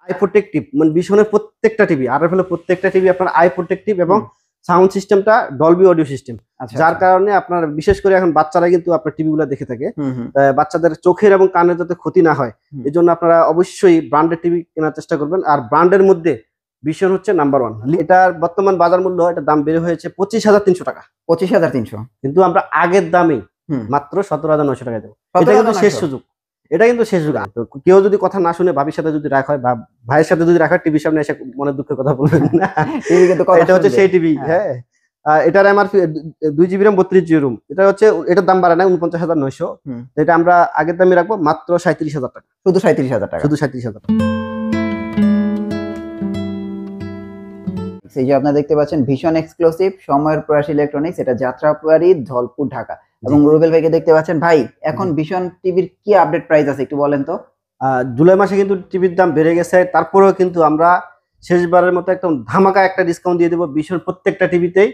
I protective, মানে ভীষণের প্রত্যেকটা TV, RFL এর প্রত্যেকটা টিভি আপনার আই প্রোটেক্টিভ এবং সাউন্ড সিস্টেমটা ডলবি অডিও সিস্টেম, যার কারণে আপনার বিশেষ করে এখন বাচ্চারা কিন্তু আপনার টিভিগুলো দেখে থাকে, বাচ্চাদের চোখের এবং কানের যাতে ক্ষতি না হয় এই জন্য আপনারা অবশ্যই ব্র্যান্ডের টিভি কেনার চেষ্টা করবেন। আর ব্র্যান্ডের মধ্যে ভীষণ হচ্ছে নাম্বার 1। এটার বর্তমান বাজার মূল্য, এটার দাম বেড়ে হয়েছে 25,300 টাকা। 25,300, কিন্তু আমরা আগের দামে মাত্র 17,900 টাকা দেবো। এটা কিন্তু শেষ সুযোগ, এটা কিন্তু শেষ যুগ। তো কেউ যদি কথা না শুনে ভাবির সাথে যদি রাখ হয় বা ভাইয়ের সাথে যদি রাখা, টিভির সামনে এসে মনের দুঃখের কথা বলবেন না। এটা হচ্ছে সেই টিভি। হ্যাঁ, এটার MRP 2 GB RAM 32 GB room. এটা হচ্ছে, এটার দাম বাড়ে না, 49,900। এটা আমরা আগের দামে রাখবো মাত্র 37,000 টাকা। শুধু 37,000 টাকা, শুধু 37,000 টাকা। এই যে আপনারা দেখতে পাচ্ছেন ভীষণ এক্সক্লুসিভ সময়ের প্রয়াস ইলেকট্রনিক্স, এটা যাত্রাবাড়ি, ধলপুর, ঢাকা। এবং রুবেল ভাইকে দেখতে পাচ্ছেন। ভাই, এখন ভীষণ টিভির কি আপডেট প্রাইস আছে একটু বলেন তো। জুলাই মাসে কিন্তু টিভির দাম বেড়ে গেছে, তারপরেও কিন্তু আমরা শেষবারের মতো একদম ধামাকা একটা ডিসকাউন্ট দিয়ে দেবো। ভীষণ প্রত্যেকটা টিভিতেই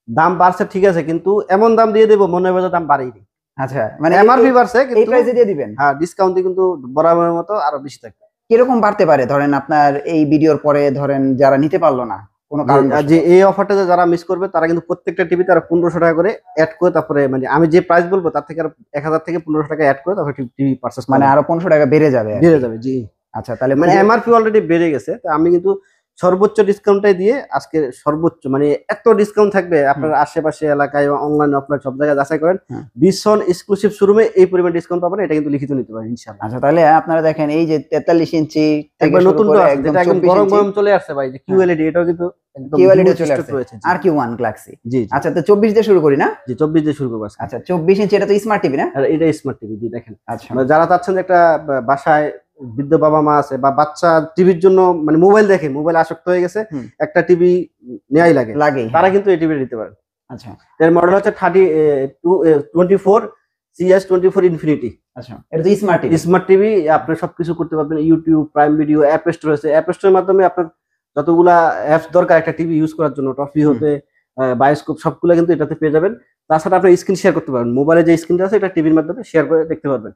দাম বাড়ছে, ঠিক আছে, কিন্তু এমন দাম দিয়ে দেবো মনে হবে দাম বাড়েনি। আচ্ছা, মানে এমআরপি বাড়ছে, এই প্রাইসে দিয়ে দিবেন। হ্যাঁ, ডিসকাউন্ট কিন্তু বরাবরের মতো আরো বেশি থাকবে। কিরকম বাড়তে পারে ধরেন আপনার এই ভিডিওর পরে, ধরেন যারা নিতে পারলো না কোনো কারণ, যে এই অফারটা যারা মিস করবে তারা কিন্তু প্রত্যেকটা টিভিতে আর 1500 টাকা করে অ্যাড করে, তারপরে মানে আমি যে প্রাইস বলবো তার থেকে আর 1000 থেকে 1500 টাকা অ্যাড করে তারপরে টিভি পারচেজ, মানে আরো 1500 টাকা বেড়ে যাবে। জি। আচ্ছা, তাহলে মানে এমআরপি অলরেডি বেড়ে গেছে, তো আমি কিন্তু সর্বোচ্চ ডিসকাউন্টটাই দিয়ে আজকে সর্বোচ্চ, মানে এত ডিসকাউন্ট থাকবে আপনার আশেপাশে এলাকায় অনলাইন অফলাইন সব জায়গায় যাচাই করেন, ভীষণ এক্সক্লুসিভ শোরুমে এই পরিমাণ ডিসকাউন্ট পাবেন, এটা কিন্তু লিখিত নিতে পারেন ইনশাআল্লাহ। আচ্ছা, তাহলে আপনারা দেখেন এই যে 43 ইঞ্চি একবার নতুন যেটা একদম গরম চলে আসছে ভাই, যে কিউএলইডি, এটাও কিন্তু একদম কিউএলইডি চলে আসছে, আর Q1 গ্যালাক্সি। জি। আচ্ছা, তো 24 দিয়ে শুরু করি না? জি, 24 দিয়ে শুরু করব। আচ্ছা, 24 ইঞ্চি, এটা তো স্মার্ট টিভি না? এটা স্মার্ট টিভি। জি, দেখেন, আচ্ছা, যারা চাচ্ছেন যে একটা বাসায় বৃদ্ধ বাবা মা আছে বা বাচ্চা টিভির জন্য মানে মোবাইল দেখে, মোবাইল আসক্ত হয়ে গেছে, একটা টিভি নেয়াই লাগে, তারা কিন্তু এই টিভি নিতে পারে। আচ্ছা, এর মডেল হচ্ছে 24 CS24 ইনফিনিটি। আচ্ছা, এটা তো স্মার্ট টিভি। স্মার্ট টিভি, আপনি সবকিছু করতে পারবেন, YouTube, prime video, app store আছে, অ্যাপ স্টোরের মাধ্যমে আপনার যতগুলা অ্যাপস দরকার একটা টিভি ইউজ করার জন্য, টফি হতে বায়োস্কোপ, সবগুলো কিন্তু এটাতে পেয়ে যাবেন। তাছাড়া আপনি স্ক্রিন শেয়ার করতে পারবেন, মোবাইলে যে স্ক্রিনটা আছে এটা টিভির মাধ্যমে শেয়ার করে দেখতে পারবেন।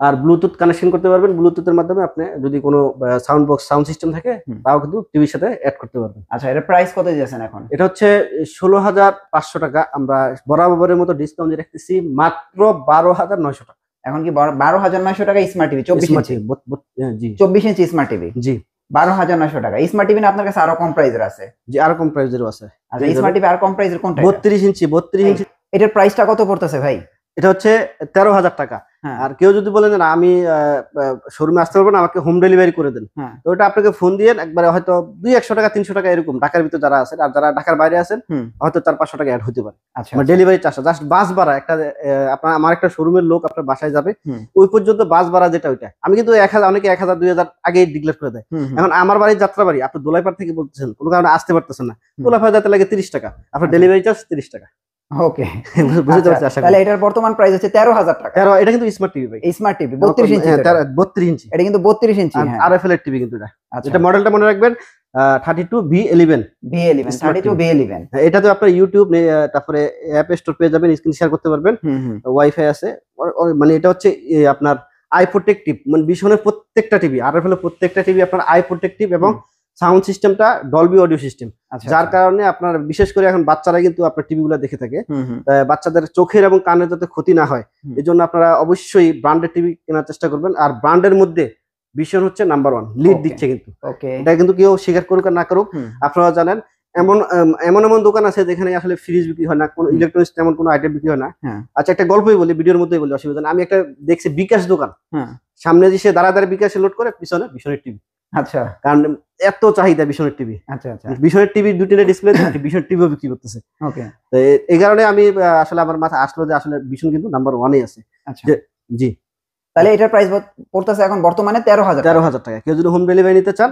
আর ব্লুটুথ কানেকশন করতে পারবেন, ব্লুটুথের মাধ্যমে আপনি যদি কোনো সাউন্ড বক্স, সাউন্ড সিস্টেম থাকে তাও কিন্তু টিভির সাথে অ্যাড করতে পারবেন। আচ্ছা, এটা প্রাইস কত দিয়েছেন এখন? এটা হচ্ছে 16,500 টাকা। আমরা বরাবরের মতো ডিসকাউন্ট দিয়ে রাখতেছি মাত্র 12,900 টাকা। এখন কি 12,900 টাকা স্মার্ট টিভি 24 ইঞ্চি? জি, 24 ইঞ্চি স্মার্ট টিভি। জি, 12,900 টাকা। স্মার্ট টিভি না আপনার কাছে আরো কম প্রাইসের আছে? জি, আরো কম প্রাইসেরও আছে। আচ্ছা, স্মার্ট টিভি আর কম প্রাইসের কোনটা? 32 ইঞ্চি। এটার প্রাইসটা কত পড়তেছে ভাই? এটা হচ্ছে 13,000 টাকা। আর কেউ যদি বলেন না আমি শোরুমে আসতে পারবো না, আমাকে হোম ডেলিভারি করে দেন, তো ওটা আপনাকে ফোন দিয়ে একবারে হয়তো 200 টাকা 300 টাকা এরকম ঢাকার ভিতরে যারা আছেন, আর যারা ঢাকার বাইরে আছেন হয়তো 400-500 টাকা অ্যাড হতে পারে। আমার ডেলিভারি চার্জটা জাস্ট বাস ভাড়া, একটা আপনার আমার একটা শোরুমের লোক আপনার বাসায় যাবে, ওই পর্যন্ত বাস ভাড়া যেটা ওইটা আমি কিন্তু 1000, অনেকে 1000 2000 আগেই ডিক্লেয়ার করে দেয়। এখন আমার বাড়ির যাত্রাবাড়ি, আপনি দোলাইপাড় থেকে বলতেছেন, কোনো কারণে আসতে পারতেছেন না, দোলাইপাড় যেতে লাগে 30 টাকা, আপনার ডেলিভারি চার্জ 30 টাকা। ওকে, বুঝতে পারছি। তাহলে এটার বর্তমান প্রাইস হচ্ছে 13,000 টাকা। এটা কিন্তু স্মার্ট টিভি ভাই, স্মার্ট টিভি 32 ইঞ্চি। 32 ইঞ্চি, এটা কিন্তু 32 ইঞ্চি, হ্যাঁ, আরএফএল এর টিভি কিন্তু এটা। এটা মডেলটা মনে রাখবেন 32B11। এটাতে আপনার ইউটিউব, তারপরে অ্যাপ স্টোর পেয়ে যাবেন, স্ক্রিন শেয়ার করতে পারবেন, ওয়াইফাই আছে। মানে এটা হচ্ছে আপনার আই প্রোটেক্টিভ, মানে ভীষণের প্রত্যেকটা টিভি, আরএফএল এর প্রত্যেকটা টিভি আপনার আই প্রোটেক্টিভ এবং সাউন্ড সিস্টেমটা ডলবি অডিও সিস্টেম, যার কারণে আপনার বিশেষ করে এখন বাচ্চারা কিন্তু আপনার টিভিগুলো দেখে থাকে, বাচ্চাদের চোখের এবং কানের যাতে ক্ষতি না হয় এই জন্য আপনারা অবশ্যই ব্র্যান্ডের টিভি কেনার চেষ্টা করবেন। আর ব্র্যান্ডের মধ্যে ভীষণ হচ্ছে নাম্বার 1, লিড দিচ্ছে কিন্তু। এটা কিন্তু কেউ স্বীকার করুক আর না করুক, আপনারা জানেন এমন এমন দোকান আছে যেখানে আসলে ফ্রিজ বিক্রি হয় না, কোনো ইলেকট্রনিক্স তেমন কোনো আইটেম বিক্রি হয় না। আচ্ছা, একটা গল্পই বলি, ভিডিওর মধ্যেই বলি, অসুবিধা নেই। আমি একটা দেখছি বিকাশ দোকান, সামনে যে সে দাঁড়ায় বিকাশে লোড করে, পিছনে ভীষণের টিভি। আচ্ছা, কারণ এত চাহিদা ভীষণের টিভি। আচ্ছা, ভীষণের টিভি দুটিনে ডিসপ্লে, ভীষণ টিভিও বিক্রি করতেছে। ওকে, তো এই কারণে আমি আসলে আমার মাথা আসলো যে আসলে ভীষণ কিন্তু নাম্বার 1-এ আছে। আচ্ছা, জি। তাহলে এটার প্রাইস পড়তেছে এখন বর্তমানে 13,000 টাকা। কেউ যদি হোম ডেলিভারি নিতে চান,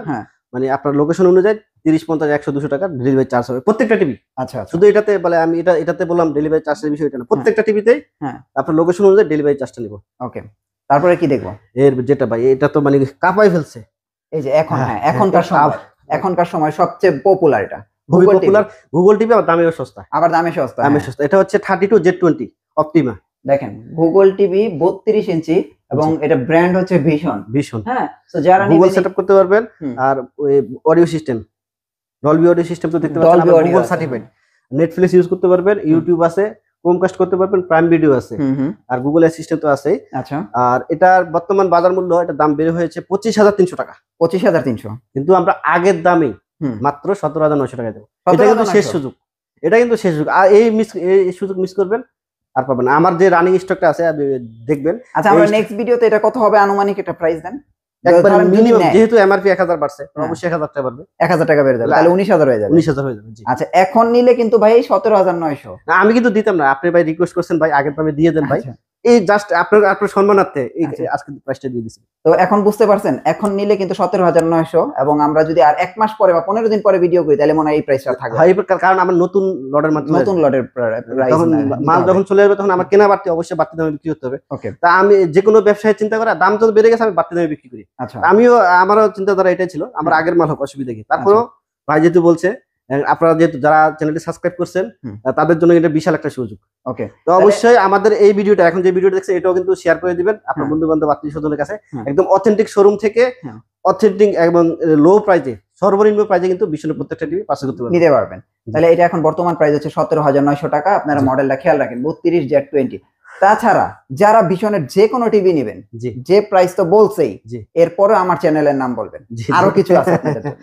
মানে আপনার লোকেশন অনুযায়ী 30, 50, 100, 200 টাকা ডেলিভারি চার্জ হবে প্রত্যেকটা টিভি। আচ্ছা, শুধু এটাতে বলে আমি এটাতে বললাম ডেলিভারি চার্জের বিষয়, এটা না, প্রত্যেকটা টিভিতেই আপনার লোকেশন অনুযায়ী ডেলিভারি চার্জটা নিব। ওকে, তারপরে কি দেখবো? এর যেটা ভাই, এটা তো মানে কাঁপাই ফেলছে এই যে এখন, এখনকার সময় সবচেয়ে পপুলার, এটা গুগল টিভি, আবার দামেও সস্তা, দামে সস্তা। এটা হচ্ছে 32Z20 অপটিমা। দেখেন, গুগল টিভি 32 ইঞ্চি এবং এটা ব্র্যান্ড হচ্ছে ভিশন। হ্যাঁ, তো যারা গুগল সেটআপ করতে পারবেন, আর ওই audio system Dolby audio system তো দেখতে পাচ্ছেন, গুগল সার্টিফাইড। নেটফ্লিক্স ইউজ করতে পারবেন, ইউটিউব আছে, ক্রোমকাস্ট করতে পারবেন, প্রাইম ভিডিও আছে, আর গুগল অ্যাসিস্ট্যান্ট তো আছেই। আচ্ছা, আর এটার বর্তমান বাজার মূল্য, এটা দাম বের হয়েছে 25,300 টাকা। 25,300, কিন্তু আমরা আগের দামে মাত্র 17,900 টাকা দেবো। এটা কিন্তু শেষ সুযোগ, এটা কিন্তু শেষ সুযোগ। আর এই সুযোগ মিস করবেন আর পাবেন না। আমার যে রানিং স্টকটা আছে দেখবেন। আচ্ছা, আমরা নেক্সট ভিডিওতে এটা কত হবে আনুমানিক একটা প্রাইস দেন। একবার মিনিমাম, যেহেতু এমআরপি 1000 বাড়ছে, অবশ্যই 1000 টাকা বাড়বে। 1000 টাকা বেড়ে যাবে, তাহলে 19,000 হয়ে যাবে। 19,000 হয়ে যাবে, জি। আচ্ছা, এখন নিলে কিন্তু ভাই 17,900। আমি কিন্তু দিতাম না, আপনি ভাই রিকোয়েস্ট করছেন ভাই আগের দামে দিয়ে দেন ভাই। এই জাস্ট আপনার সম্মানার্থে আজকে প্রাইসটা দিয়ে দিছি। তো এখন বুঝতে পারছেন, এখন নিলে কিন্তু 17,900, এবং আমরা যদি আর 1 মাস পরে বা 15 দিন পরে ভিডিও করি তাহলে মনে হয় এই প্রাইসটা থাকবে। হয়, কারণ আমার নতুন লটের মাধ্যমে, নতুন লটের প্রাইস, তখন মাল যখন চলে যাবে তখন আমার কেনা বাড়তি, অবশ্যই বাড়তি দামে বিক্রি করতে হবে। ওকে, তা আমি যে কোনো ব্যবসায় চিন্তা করা, দাম তো বেড়ে গেছে, আমি বাড়তি দামে বিক্রি করি। আচ্ছা, আমারও চিন্তাধারা এটাই ছিল, আমার আগের মাল হোক, অসুবিধা কি। তারপরেও ভাই যেহেতু বলছে, আপনারা যেহেতু যারা চ্যানেলটি সাবস্ক্রাইব করছেন, তাদের জন্য এটা বিশাল একটা সুযোগ। ওকে, তো অবশ্যই আমাদের এই ভিডিওটা, এখন যে ভিডিওটা দেখছেন, এটাও কিন্তু শেয়ার করে দিবেন আপনার বন্ধু বান্ধব, আত্মীয় স্বজনের কাছে। একদম অথেন্টিক শোরুম থেকে, অথেন্টিক এবং লো প্রাইসে, সর্বনিম্ন প্রাইসে কিন্তু বিশ্বনের প্রত্যেকটা টিভি পারচেজ করতে পারবেন, নিতে পারবেন। তাহলে এটা এখন বর্তমান প্রাইস হচ্ছে 17,900 টাকা। আপনারা মডেলটা খেয়াল রাখেন, 32Z20। তাছাড়া যারা ভিশনের যে কোনো টিভি নেবেন, যে প্রাইস তো বলছেই, এরপরে আমার চ্যানেলের নাম বলবেন, আরো কিছু আছে আপনাদের জন্য।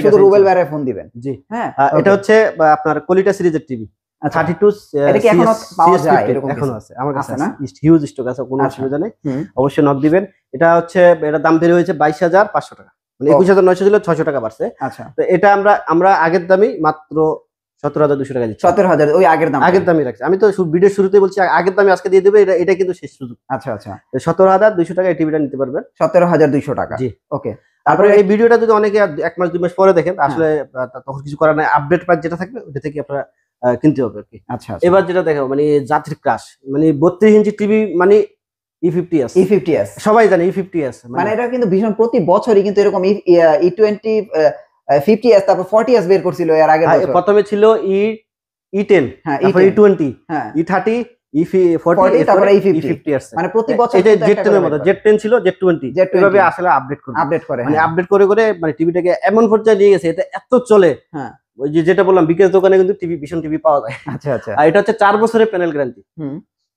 শুধু রুবেল ভাইয়ের ফোন দিবেন। জি, হ্যাঁ, এটা হচ্ছে আপনার কোয়ালিটা সিরিজের টিভি 32। এটা কি এখনো পাওয়া যায়? এরকম এখনো আছে আমার কাছে, না হিউজ স্টক আছে, কোনো অসুবিধা নেই, অবশ্যই নক দিবেন। এটা হচ্ছে, এটা দাম বের হয়েছে 22,500 টাকা, মানে 21,900 ছিল, 600 টাকা বাড়ছে। আচ্ছা, তো এটা আমরা আগের দামই মাত্র 17,200 টাকা দিচ্ছি। 17,000 ওই আগের দামই রাখছি। আমি তো ভিডিও শুরুতে বলছি আগের দামে আজকে দিয়ে দেবে, এটা কিন্তু শেষ সুযোগ। আচ্ছা, 17,200 টাকা এই টিভিটা নিতে পারবেন, 17,200 টাকা। জি, ওকে। তারপরে এই ভিডিওটা যদি অনেকে 1 মাস 2 মাস পরে দেখেন, আসলে তখন কিছু করার নাই, আপডেট প্রাইস যেটা থাকবে ওটা থেকে আপনারা কিনতে হবে আর কি। আচ্ছা, এবার যেটা দেখাবো, মানে জাতির ক্রাশ, মানে 32 ইঞ্চি টিভি, মানে E50s সবাই জানে। E50s মানে এটা কিন্তু ভীষণ, প্রতি বছরই কিন্তু এরকম E20 50s, তারপর 40s বের করছিল এর আগের বছর। প্রথমে ছিল E10, তারপর E20, E30, E40, তারপর E50s। মানে প্রতি বছর এটা Z10 এর মতো, Z10 ছিল, Z20 এভাবে আসলে আপডেট করে, মানে আপডেট করে মানে টিভিটাকে এমন পর্যায়ে নিয়ে গেছে, এটা এত চলে। হ্যাঁ, ওই যেটা বললাম, বিকাশ দোকানে কিন্তু ভীষণ টিভি পাওয়া যায়। আচ্ছা, আর এটা হচ্ছে 4 বছরের প্যানেল গ্যারান্টি,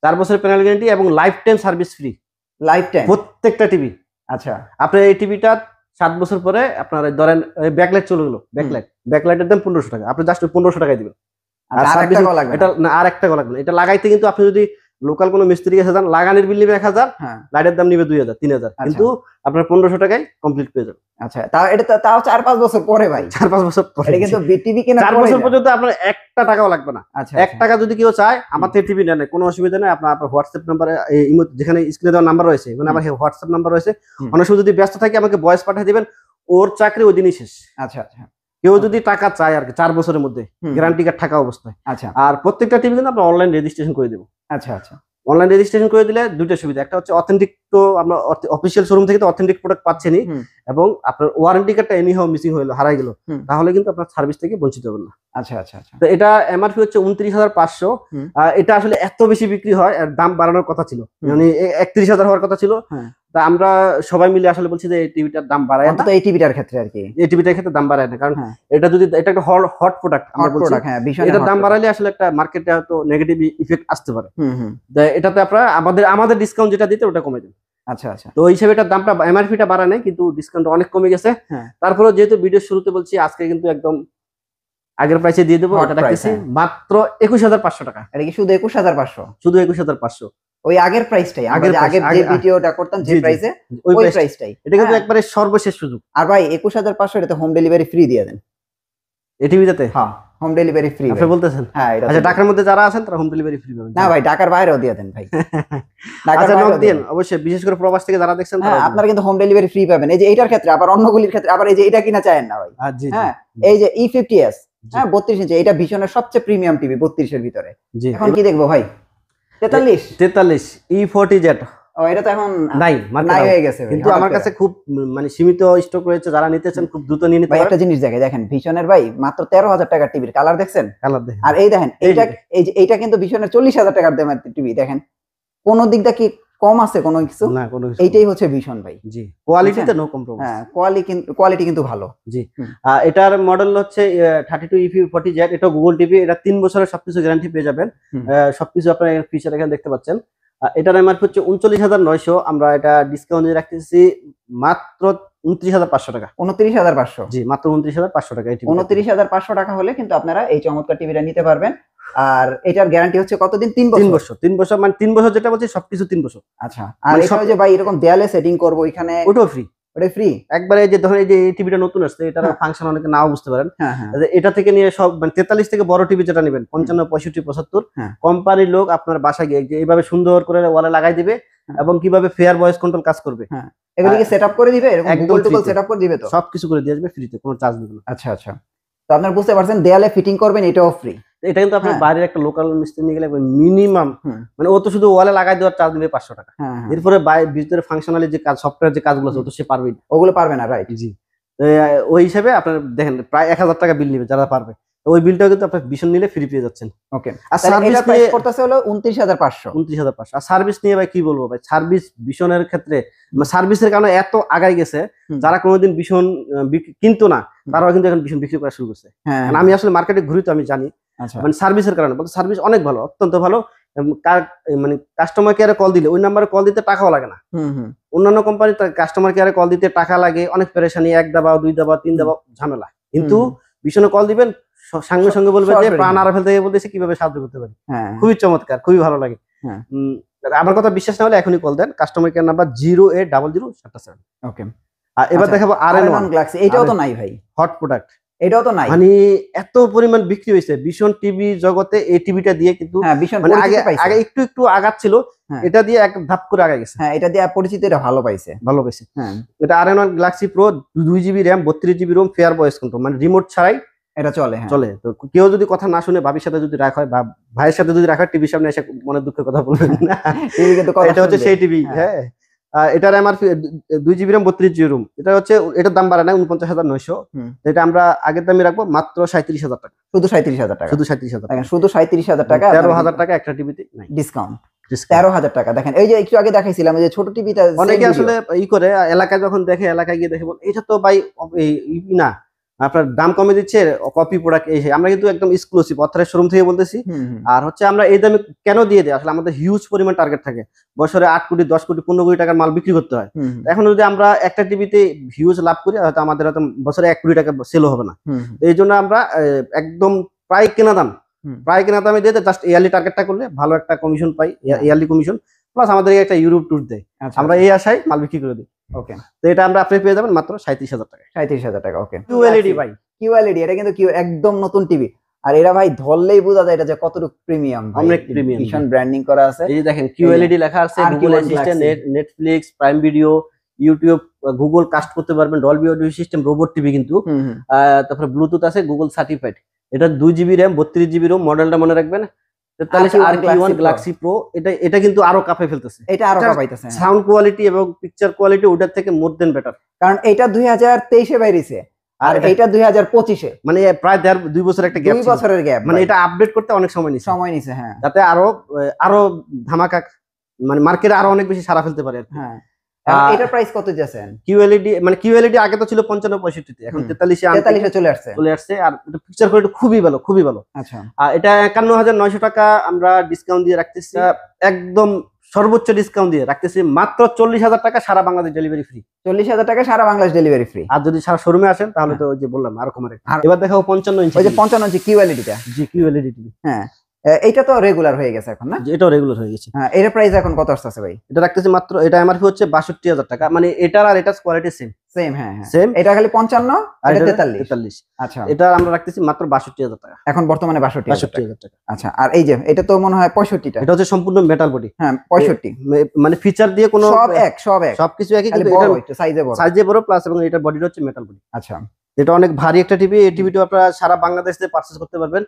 4 বছরের প্যানেল গ্যারান্টি এবং life time service free, life time প্রত্যেকটা টিভি। আচ্ছা, আপনার এই টিভিটা 7 বছর পরে আপনার ধরেন ব্যাকলাইট চলে গেলো, ব্যাকলাইটের দাম 1500 টাকা, আপনি জাস্ট 1500 টাকায় দিবেন। আর এটা না, আর 1 টাকা লাগবে না। এটা লাগাইতে কিন্তু আপনি যদি লোকাল কোনো মিস্ত্রি কাছে যান, লাগানোর বিল নিবে 1000, লাইটের দাম নিবে 2000 3000, কিন্তু আপনার 1500 টাকায় কমপ্লিট পেয়ে যাবেন। আচ্ছা, তাও 4-5 বছর পরে ভাই, 4-5 বছর পরে। এটা কিন্তু টিভি কেনার 4 বছর পর্যন্ত আপনার 1 টাকাও লাগবে না। 1 টাকা যদি কেউ চায় আমার থেকে টিভি নেন, কোনো অসুবিধা নেই। আপনার হোয়াটসঅ্যাপ নাম্বারে, যেখানে স্ক্রিনে দেওয়া নাম্বার রয়েছে, মানে আমার হোয়াটসঅ্যাপ নাম্বার রয়েছে, অনেক সময় যদি ব্যস্ত থাকে আমাকে ভয়েস পাঠিয়ে দিবেন, ওর চাকরি ওই দিনই শেষ। আচ্ছা, কেউ যদি টাকা চায় আর কি 4 বছরের মধ্যে গ্যারান্টি কার্ড থাকা অবস্থায়। আচ্ছা, আর প্রত্যেকটা টিভি কিন্তু আমরা অনলাইন রেজিস্ট্রেশন করে দেবো। আচ্ছা, অনলাইন রেজিস্ট্রেশন করে দিলে দুইটা সুবিধা, একটা হচ্ছে অথেন্টিক, তো আমরা অফিসিয়াল শোরুম থেকে তো অথেন্টিক প্রোডাক্ট পাচ্ছেনই, এবং আপনার ওয়ারেন্টি কার্ডটা এনিহাও মিসিং হলো, হারাই গেল, তাহলে কিন্তু আপনার সার্ভিস থেকে বঞ্চিত হবেন না। আচ্ছা, তো এটা এমআরপি হচ্ছে 29,500। এটা আসলে এত বেশি বিক্রি হয়, আর দাম বাড়ানোর কথা ছিল, মানে 31,000 হওয়ার কথা ছিল। তা আমরা সবাই মিলে আসলে বলছি যে এই টিভিটার দাম বাড়ায় না, এই টিভিটার ক্ষেত্রে আর কি, এই টিভিটার ক্ষেত্রে দাম বাড়ায় না, কারণ এটা যদি এটা একটা হট প্রোডাক্ট, আমরা বলছি এটার দাম বাড়ালে আসলে একটা মার্কেটে হয়তো নেগেটিভ ইফেক্ট আসতে পারে। এটাতে আপনারা আমাদের ডিসকাউন্ট যেটা দিতে ওটা কমে দেন। আচ্ছা, তো এই হিসেবে এটার দামটা, এমআরপিটা বাড়া নাই, কিন্তু ডিসকাউন্ট অনেক কমে গেছে। তারপরে যেহেতু ভিডিও শুরুতে বলছি, আজকে কিন্তু একদম আগের প্রাইসে দিয়ে দেবো, এটা রাখতেছি মাত্র 21,500 টাকা। এটা কি শুধু 21,500? শুধু 21,500, ওই আগের প্রাইসটাই, আগের যে ভিডিওটা করতাম যে প্রাইসে, ওই প্রাইসটাই। এটা কিন্তু একবারে সর্বশেষ সুযোগ। আর ভাই 21,500 এটাতে হোম ডেলিভারি ফ্রি দিয়ে দেন এই টিভিটাতে। হ্যাঁ, হোম ডেলিভারি ফ্রি আপনি বলতেছেন? হ্যাঁ, আচ্ছা, ঢাকার মধ্যে যারা আছেন তারা হোম ডেলিভারি ফ্রি পাবেন। না ভাই, ঢাকার বাইরেও দিয়ে দেন ভাই। ঢাকার বাইরেও দেন অবশ্যই, বিশেষ করে প্রবাস থেকে যারা দেখছেন তারা আপনারা কিন্তু হোম ডেলিভারি ফ্রি পাবেন। এই যে এইটার ক্ষেত্রে, আবার অন্যগুলির ক্ষেত্রে, আবার এই যে এটা কিনা চায়েন না ভাই। হ্যাঁ, এই যে E50s, হ্যাঁ 32 ইঞ্চি, এটা ভিশনের সবচেয়ে প্রিমিয়াম টিভি 32 এর ভিতরে। এখন কি দেখবো ভাই? 43 E40Z। ও, এটা তো এখন নাই হয়ে গেছে, কিন্তু আমার কাছে খুব মানে সীমিত স্টক রয়েছে, যারা নিতে চান খুব দ্রুত নিয়ে নিতে পারেন। একটা জিনিস দেখেন, ভিশনের ভাই মাত্র 13,000 টাকার টিভির কালার দেখছেন? কালার দেখেন। আর এই দেখেন, এইটা কিন্তু ভিশনের 40,000 টাকার দামের টিভি, দেখেন কোন দিকটা কি কম আছে কোনো কিছু না, কোনো কিছু এইটাই হচ্ছে ভীষণ ভাই। জি, কোয়ালিটিতে নো কম্প্রোমাইজ। হ্যাঁ, কোয়ালিটি কিন্তু ভালো। জি, এটার মডেল হচ্ছে 32EP40Z। এটা গুগল টিভি, এটা 3 বছরের সবকিছু গ্যারান্টি পেয়ে যাবেন। সবকিছু আপনার ফিচার এখানে দেখতে পাচ্ছেন। এটার এমআরপি হচ্ছে 39,900, আমরা এটা ডিসকাউন্ট দিয়ে রাখতেছি মাত্র 29,500 টাকা। 29,500? জি, মাত্র 29,500 টাকা। 29,500 টাকা হলে কিন্তু আপনারা এই চমৎকার টিভিটা নিতে পারবেন। আর এটার গ্যারান্টি হচ্ছে কতদিন? 3 বছর। 3 বছর, 3 বছর মানে 3 বছর যেটা বলছি সবকিছু 3 বছর। আচ্ছা, আর এটা যে ভাই এরকম দেয়ালে সেটিং করব ওইখানে, ওটাও ফ্রি। ওটা ফ্রি একবারে। এই যে ধরেন এই যে এই টিভিটা নতুন আসছে, এটার ফাংশন অনেকে নাও বুঝতে পারেন। এটা থেকে নিয়ে সব মানে 43 থেকে বড় টিভি যেটা নেবেন 55, 65, 75, কোম্পানির লোক আপনার বাসায় গিয়ে যে এইভাবে সুন্দর করে ওয়ালে লাগাই দিবে এবং কিভাবে ফেয়ার ভয়েস কন্ট্রোল কাজ করবে এগুলি কি সেটআপ করে দিবে? এরকম গুগল টুগল সেটআপ করে দিবে তো? সবকিছু করে দিয়ে আসবে ফ্রিতে, কোনো চার্জ দিবে না। আচ্ছা আচ্ছা, তো আপনারা বুঝতে পারছেন দেয়ালে ফিটিং করবেন এটাও ফ্রি। এটা কিন্তু আপনি বাইরের একটা লোকাল মিস্ত্রি নিয়ে গেলে মিনিমাম মানে ও তো শুধু ওয়ালে লাগাই দেওয়ার চার্জ নেবে 500 টাকা। এরপরে ভিতরে ফাংশনালি যে কাজ, সফটওয়্যার যে কাজগুলো আছে ও তো সে পারবে না, ওগুলো পারবে না। রাইট। জি, ওই হিসাবে আপনার দেখেন প্রায় 1000 টাকা বিল নেবে যারা পারবে। ওই বিলটাও কিন্তু আপনি ভীষণ নিলে ফ্রি পেয়ে যাচ্ছেন। ওকে, আর সার্ভিস প্রাইস করতেছে হলো 29,500। 29,500। আর সার্ভিস নিয়ে ভাই কি বলবো ভাই, সার্ভিস ভীষণের ক্ষেত্রে সার্ভিসের কারণে এত আগাই গেছে, যারা কোনোদিন ভীষণ কিনতো না তারাও কিন্তু এখন ভীষণ বিক্রি করা শুরু করছে। আমি আসলে মার্কেটে ঘুরি তো আমি জানি, মানে সার্ভিসের কারণে বলতে সার্ভিস অনেক ভালো, অত্যন্ত ভালো। মানে কাস্টমার কেয়ারে কল দিলে ওই নাম্বারে কল দিতে টাকাও লাগে না। অন্যান্য কোম্পানি কাস্টমার কেয়ারে কল দিতে টাকা লাগে, অনেক পেরেশানি, 1 দাবাও 2 দাবাও 3 দাবাও ঝামেলা। কিন্তু ভীষণে কল দিবেন সঙ্গে সঙ্গে বলবে যে প্রাণ আর ফেলতে বলতেছে কিভাবে সাহায্য করতে পারি। খুবই চমৎকার, খুবই ভালো লাগে। আমার কথা বিশ্বাস না হলে এখনই কল দেন, কাস্টমার কেয়ার নাম্বার 0800-777। ওকে, আর এবার দেখাবো RN1 গ্যালাক্সি। এটাও তো নাই ভাই, হট প্রোডাক্ট। এটাও তো নাই, মানে এত পরিমাণ বিক্রি হয়েছে ভীষণ টিভি জগতে। এই টিভিটা দিয়ে কিন্তু মানে আগে একটু আগাচ্ছিল, এটা দিয়ে এক ধাপ করে আগে গেছে। এটা দিয়ে পরিচিতিটা ভালো পাইছে। এটা RN1 Galaxy pro, 2GB RAM, 32GB ROM, fair voice control, মানে রিমোট ছাড়াই এটা চলে। তো কেউ যদি কথা না শুনে ভাবির সাথে যদি রাখা হয় বা ভাইয়ের সাথে যদি রাখা হয়, টিভির সামনে এসে মনে দুঃখের কথা বলবেন না। এটা হচ্ছে সেই টিভি। হ্যাঁ, এটার MRP 2GB RAM, 32GB ROM। এটা হচ্ছে, এটার দাম বাড়ে না, 49,900। এটা আমরা আগের দামে রাখবো মাত্র 37,000 টাকা। শুধু 37,000 টাকা, শুধু 37,000 টাকা, শুধু 37,000 টাকা। 13,000 টাকা একটা টিভিতে ডিসকাউন্ট। 13,000 টাকা। দেখেন এই যে একটু আগে দেখাইছিলাম এই যে ছোট টিভিটা, অনেকে আসলে ই করে এলাকায় যখন দেখে, এলাকায় গিয়ে দেখে বল এটা তো ভাই না, আপনার দাম কমে দিচ্ছে, কপি প্রোডাক্ট। এই আমরা কিন্তু একদম এক্সক্লুসিভ অথরাইজড শোরুম থেকে বলতেছি। আর হচ্ছে আমরা এই দামে কেন দিয়ে দিই, আসলে আমাদের হিউজ পরিমাণ টার্গেট থাকে, বছরে 8 কোটি 10 কোটি 15 কোটি টাকার মাল বিক্রি করতে হয়। এখন যদি আমরা একটা টিভিতে হিউজ লাভ করি, হয়তো আমাদের হয়তো বছরে 1 কোটি টাকা সেল হবে না। এই জন্য আমরা একদম প্রায় কেনা দামে দিয়ে জাস্ট ইয়ারলি টার্গেটটা করলে ভালো একটা কমিশন পাই, ইয়ারলি কমিশন প্লাস আমাদের একটা ইউরোপ ট্যুর দেয়। আমরা এই আশায় মাল বিক্রি করে দিই। ওকে, তো এটা আমরা আপনি পেয়ে যাবেন মাত্র 37,000 টাকা। 37,000 টাকা। ওকে, QLED ভাই, QLED এটা কিন্তু একদম নতুন টিভি। আর এরা ভাই ধরলেই বোঝা যায় এটা যে কতটুকু প্রিমিয়াম, অনেক প্রিমিয়াম, ভীষণ ব্র্যান্ডিং করা আছে। এই যে দেখেন QLED লেখা আছে, Google Assistant, Netflix, Prime Video, YouTube, Google Cast করতে পারবেন, Dolby audio system, robot TV কিন্তু। তারপরে ব্লুটুথ আছে, গুগল সার্টিফাইড। এটা 2GB RAM, 32GB ROM, মডেলটা মনে রাখবেন 43 গ্যালাক্সি প্রো। এটা কিন্তু আরো কাঁপে ফেলতেছে, এটা আরো কাঁপাইতেছে। সাউন্ড কোয়ালিটি এবং পিকচার কোয়ালিটি ওটার থেকে মোর দেন বেটার, কারণ এটা 2023-এ বাইরেছে আর এটা 2025-এ, মানে প্রায় 2 বছর একটা গ্যাপ, 2 বছরের গ্যাপ। মানে এটা আপডেট করতে অনেক সময় নিছে। হ্যাঁ, যাতে আরো ধামাকা, মানে মার্কেটে আরো অনেক বেশি সারা ফেলতে পারে। হ্যাঁ, এটার প্রাইস কত যাচ্ছেন? QLED আগে তো ছিল 55-65 তে, এখন 43-এ চলে আসছে। আর এটা পিকচার কোয়ালিটি খুবই ভালো। আচ্ছা, এটা 51,900 টাকা আমরা ডিসকাউন্ট দিয়ে রাখতেছি, একদম সর্বোচ্চ ডিসকাউন্ট দিয়ে রাখতেছি মাত্র 40,000 টাকা, সারা বাংলাদেশ ডেলিভারি ফ্রি। 40,000 টাকা সারা বাংলাদেশ ডেলিভারি ফ্রি। আর যদি সারা শোরুমে আসেন তাহলে তো ওই যে বললাম আরো কমে রাখবো। এবার দেখাবো 55 ইঞ্চি, ওই যে 55 ইঞ্চি QLED-টা। জি, QLED টিভি। হ্যাঁ, এটা তো রেগুলার হয়ে গেছে এখন না? এটাও রেগুলার হয়ে গেছে। হ্যাঁ, এর প্রাইস এখন কত আসছে ভাই? এটা রাখতেছি মাত্র, এটা এমআরপি হচ্ছে 62,000 টাকা, মানে এটার আর এটার কোয়ালিটি সেম। হ্যাঁ, সেম। এটা খালি 55 আর এটা 43। আচ্ছা, এটা আমরা রাখতেছি মাত্র 62,000 টাকা, এখন বর্তমানে 62,000 টাকা। আচ্ছা, আর এই যে এটা তো মনে হয় 65টা, এটা হচ্ছে সম্পূর্ণ মেটাল বডি। হ্যাঁ, 65, মানে ফিচার দিয়ে কোনো সব এক সবকিছু একই, কিন্তু এটা বড়, একটু সাইজে বড় প্লাস, এবং এটার বডিটা হচ্ছে মেটাল বডি। আচ্ছা, এটা অনেক ভারী একটা টিভি। এই টিভিটা আপনারা সারা বাংলাদেশে পারচেজ করতে পারবেন।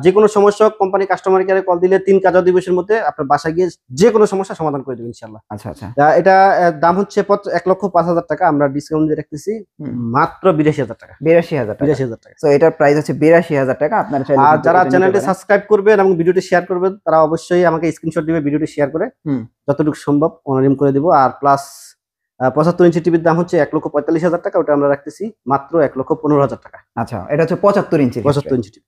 যে কোনো সমস্যা কোম্পানি কাস্টমার কেয়ারে কল দিলে 3 কাজ দিবসের মধ্যে আপনার বাসায় গিয়ে যে কোনো সমস্যা সমাধান করে দেবেন ইনশাআল্লাহ। আচ্ছা আচ্ছা, এটা দাম হচ্ছে 1,05,000 টাকা, আমরা ডিসকাউন্ট দিয়ে রাখতেছি মাত্র 82,000 টাকা। 82,000 টাকা। তো এটার প্রাইস হচ্ছে 82,000 টাকা। আপনারা চাইলে আর যারা চ্যানেলটি সাবস্ক্রাইব করবেন এবং ভিডিওটি শেয়ার করবেন তারা অবশ্যই আমাকে স্ক্রিনশট দিবে, ভিডিওটি শেয়ার করে যতটুকু সম্ভব অনারিম করে দিব। আর প্লাস 75 ইঞ্চি টিভির দাম হচ্ছে 1,45,000 টাকা, ওটা আমরা রাখতেছি মাত্র 1,15,000 টাকা। আচ্ছা, এটা হচ্ছে 75 ইঞ্চি। 75 ইঞ্চি টিভি।